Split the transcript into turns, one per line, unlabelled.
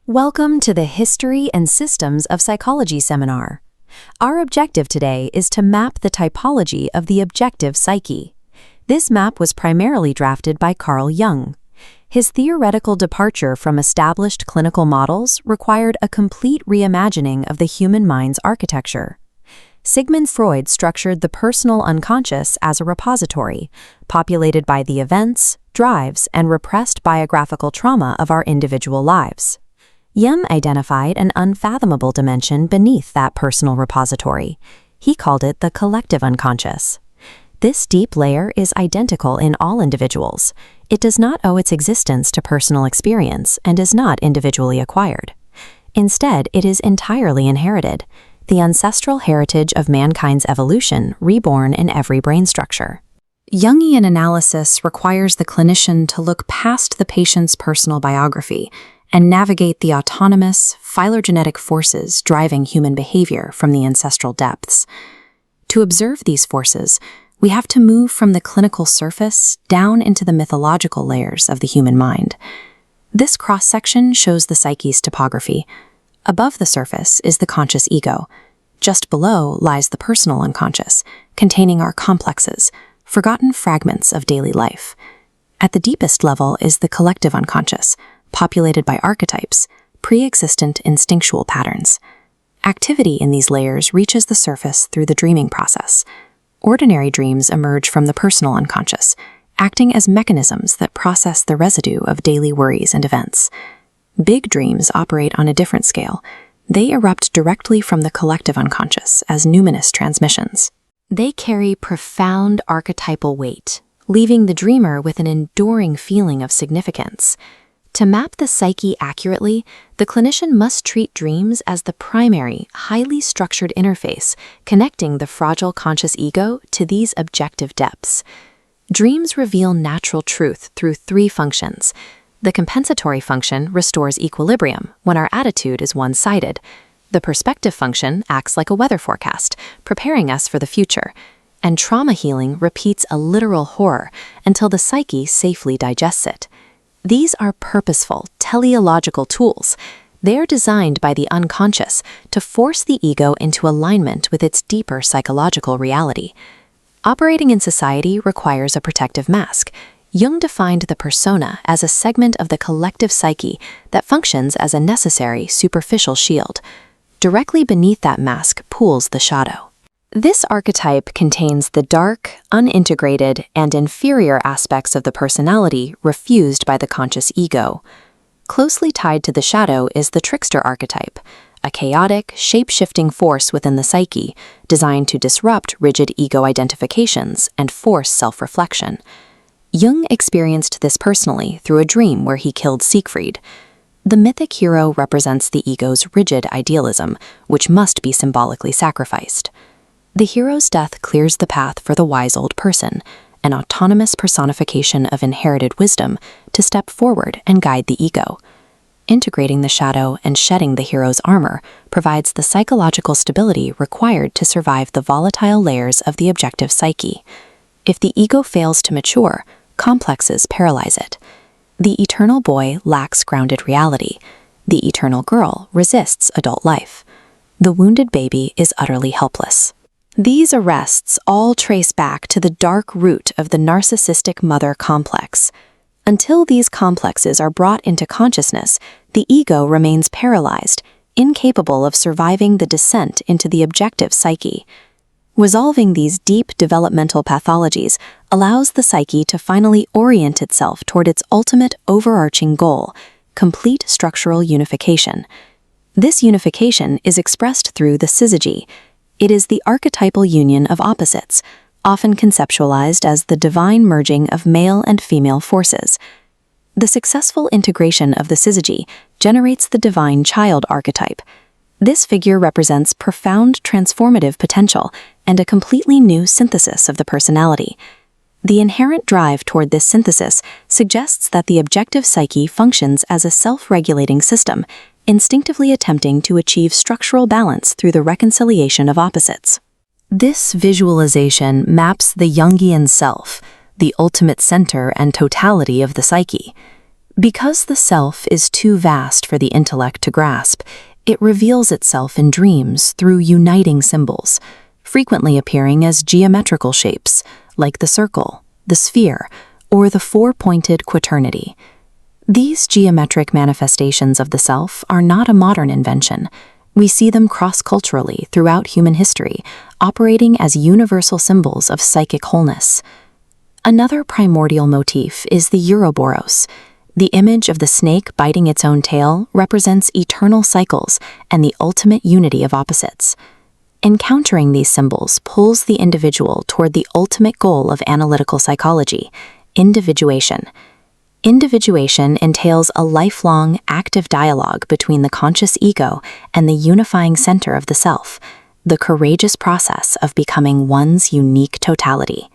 Welcome to the History and Systems of Psychology seminar. Our objective today is to map the typology of the objective psyche. This map was primarily drafted by Carl Jung. His theoretical departure from established clinical models required a complete reimagining of the human mind's architecture. Sigmund Freud structured the personal unconscious as a repository, populated by the events, drives, and repressed biographical trauma of our individual lives. Jung identified an unfathomable dimension beneath that personal repository. He called it the collective unconscious. This deep layer is identical in all individuals. It does not owe its existence to personal experience and is not individually acquired. Instead, it is entirely inherited, the ancestral heritage of mankind's evolution reborn in every brain structure. Jungian analysis requires the clinician to look past the patient's personal biography and navigate the autonomous, phylogenetic forces driving human behavior from the ancestral depths. To observe these forces, we have to move from the clinical surface down into the mythological layers of the human mind. This cross-section shows the psyche's topography. Above the surface is the conscious ego. Just below lies the personal unconscious, containing our complexes, forgotten fragments of daily life. At the deepest level is the collective unconscious, populated by archetypes, pre-existent instinctual patterns. Activity in these layers reaches the surface through the dreaming process. Ordinary dreams emerge from the personal unconscious, acting as mechanisms that process the residue of daily worries and events. Big dreams operate on a different scale. They erupt directly from the collective unconscious as numinous transmissions. They carry profound archetypal weight, leaving the dreamer with an enduring feeling of significance. To map the psyche accurately, the clinician must treat dreams as the primary, highly structured interface connecting the fragile conscious ego to these objective depths. Dreams reveal natural truth through three functions. The compensatory function restores equilibrium when our attitude is one-sided. The prospective function acts like a weather forecast, preparing us for the future. And trauma healing repeats a literal horror until the psyche safely digests it. These are purposeful, teleological tools. They are designed by the unconscious to force the ego into alignment with its deeper psychological reality. Operating in society requires a protective mask. Jung defined the persona as a segment of the collective psyche that functions as a necessary, superficial shield. Directly beneath that mask pools the shadow. This archetype contains the dark, unintegrated, and inferior aspects of the personality refused by the conscious ego. Closely tied to the shadow is the trickster archetype, a chaotic, shape-shifting force within the psyche designed to disrupt rigid ego identifications and force self-reflection. Jung experienced this personally through a dream where he killed Siegfried. The mythic hero represents the ego's rigid idealism, which must be symbolically sacrificed. The hero's death clears the path for the wise old person, an autonomous personification of inherited wisdom, to step forward and guide the ego. Integrating the shadow and shedding the hero's armor provides the psychological stability required to survive the volatile layers of the objective psyche. If the ego fails to mature, complexes paralyze it. The eternal boy lacks grounded reality. The eternal girl resists adult life. The wounded baby is utterly helpless. These arrests all trace back to the dark root of the narcissistic mother complex. Until these complexes are brought into consciousness, the ego remains paralyzed, incapable of surviving the descent into the objective psyche. Resolving these deep developmental pathologies allows the psyche to finally orient itself toward its ultimate overarching goal, complete structural unification. This unification is expressed through the Syzygy. It is the archetypal union of opposites, often conceptualized as the divine merging of male and female forces. The successful integration of the Syzygy generates the divine child archetype. This figure represents profound transformative potential and a completely new synthesis of the personality. The inherent drive toward this synthesis suggests that the objective psyche functions as a self-regulating system, instinctively attempting to achieve structural balance through the reconciliation of opposites. This visualization maps the Jungian self, the ultimate center and totality of the psyche. Because the self is too vast for the intellect to grasp, it reveals itself in dreams through uniting symbols, frequently appearing as geometrical shapes, like the circle, the sphere, or the four-pointed quaternity. These geometric manifestations of the self are not a modern invention. We see them cross-culturally throughout human history, operating as universal symbols of psychic wholeness. Another primordial motif is the Ouroboros. The image of the snake biting its own tail represents eternal cycles and the ultimate unity of opposites. Encountering these symbols pulls the individual toward the ultimate goal of analytical psychology, individuation. Individuation entails a lifelong, active dialogue between the conscious ego and the unifying center of the self, the courageous process of becoming one's unique totality.